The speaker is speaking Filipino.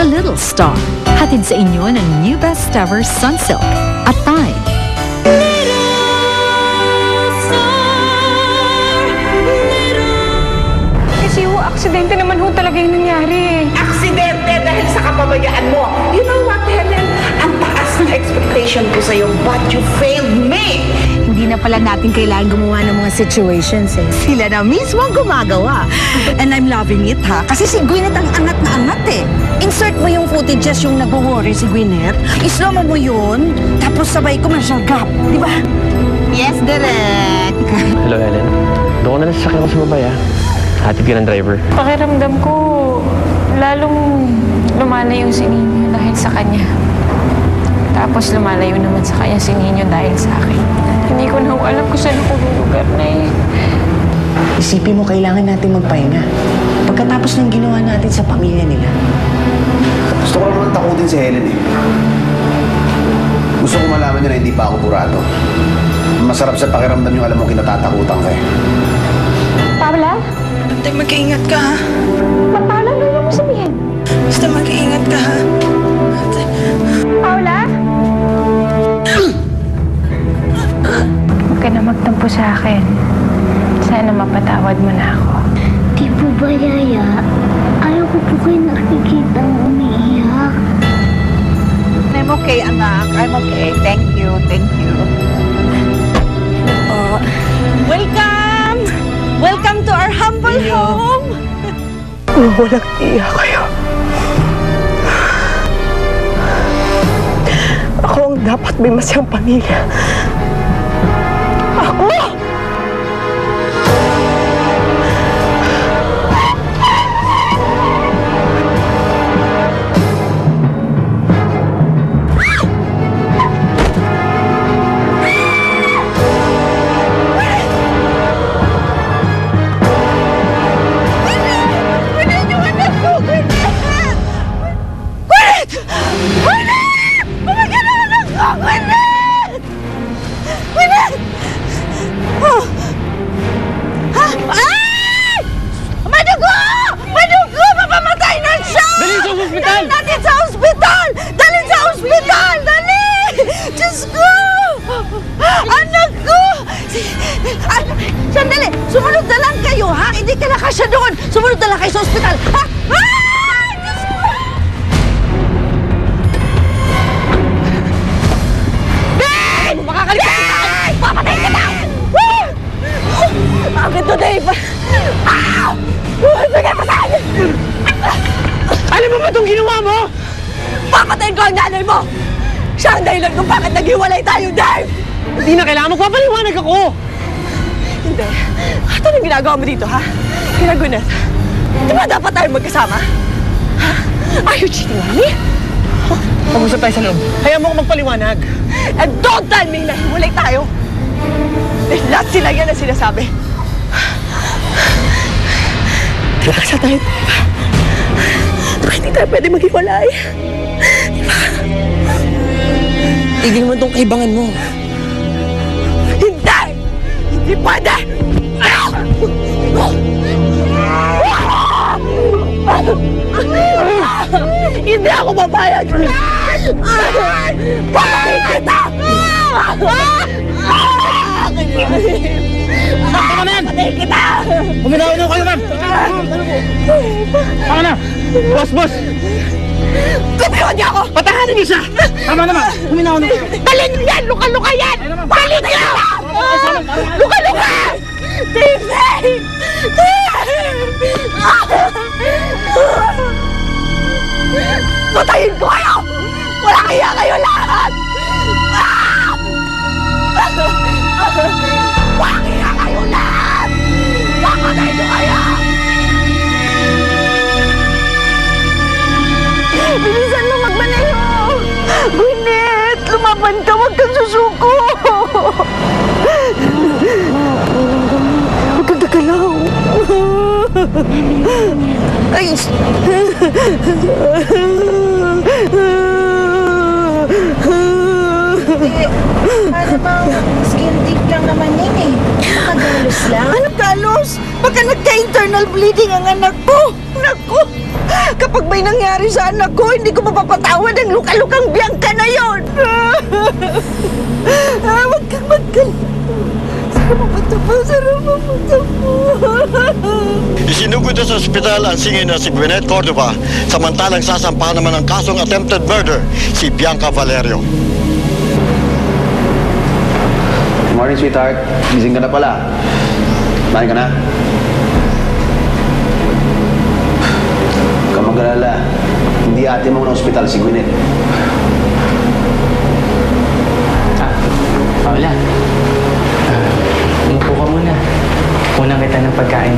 sa Little Star. Hatid sa inyo ng new best ever Sunsilk at Tide. Kasi aksidente naman ho talaga yung nangyari. Aksidente dahil sa kapabayaan mo. You know what, Helen? Ang taas ng expectation ko sa'yo, but you failed me. Hindi na pala natin kailangan gumawa ng mga situations eh. Sila na mismo ang gumagawa. And I'm loving it ha. Kasi si Gwyneth ang angat na angat eh. Insert mo yung footages yung nag-worry si Gwyneth. Islomo mo yun. Tapos sabay commercial gap. Di ba? Yes, Direk. Hello, Helen. Doon na nasasakyan ko sa babay, ha? Hatid ka ng driver. Pakiramdam ko, lalong lumalayo si Nino dahil sa kanya. Tapos lumalayo naman sa kanya si Nino dahil sa akin. Hindi ko na alam kung saan ako lulugar na eh. Isipin mo, kailangan natin magpahinga. Pagkatapos ng ginawa natin sa pamilya nila. Gusto ko naman takutin si Helen eh. Gusto ko malaman niya na hindi pa ako burado. Masarap sa pakiramdam yung alam mo kinatatakutan ka eh. Paula? Ate, mag-iingat ka ha. Paula, ano mo sabihin? Basta mag-iingat ka ha. Ate. Paula? Huwag ka na magtampo sa akin. Sana mapatawad mo na ako. Di po ba, Yaya? Ayaw ko po kayo nakikita umiiyak. I'm okay, anak. I'm okay. Thank you. Thank you. Welcome! Welcome to our humble home! Walang iya kayo. Ako ang dapat may masayang pamilya. Ako! Sandali! Sumunod na lang kayo, ha? Hindi ka nakasya doon! Sumunod na lang kayo sa ospital, ha? Ah! Diyos ko! Ben! Makakaligtas ka! Papatay ka na! Agad to, Dave! Sige, pasahin! Alam mo ba itong ginawa mo? Papatayin ko ang nanay mo! Siya ang dahilan kung bakit naghiwalay tayo, Dave! Hindi na kailangan magpapaliwanag ako! Hindi. Ano yung ginagawa mo dito, ha? Gwyneth, di ba dapat tayo magkasama? Ha? Are you cheating on me? Mag-usap tayo sa loob. Hayaan mo akong magpaliwanag. And don't tell me na hiwalay tayo! Eh, lahat sila yan ang sinasabi. Nakasa tayo, diba? Diba hindi tayo pwede maghiwalay? Diba? Tigil mo itong kaibangan mo. Hindi! Hindi pwede! Hindi ako babayag! Bakit kita! Tama na yan! Bakit kita! Uminawa na kayo, ma'am! Tama na! Boss! Kumiwan niyo ako! Patahanin niyo siya! Tama naman! Uminawa na kayo! Dalhin niyo yan! Luka-luka yan! Dalhin niyo! Luka-luka! David! Patayin ko kayo! Walang iya kayo lahat! Walang iya kayo lahat! Patayin ko kayo! Bilisan mo magmaneho! Gwyneth! Lumaban ka! Huwag kang susuko! Huwag kang nagalaw! Ay! Para bang skin deep lang naman yan eh. Nakagalos lang. Ano galos? Baka nagka-internal bleeding ang anak ko! Naku! Kapag may nangyari sa anak ko, hindi ko mapapatawad ang luka-lukang Bianca na yon. Huwag kang magkalito. Sarap mapunta po. Isinugod na sa ospital ang singin na si Gwyneth Cordova, samantalang sasampahan naman ng kasong attempted murder si Bianca Valerio. Good morning, sweetheart. Gising ka na pala. Kumain ka na? Huwag kang mag-alala. Hindi ate mo na ospital si Gwyneth. Paula, umupo ka muna. Kunan kita ng pagkain.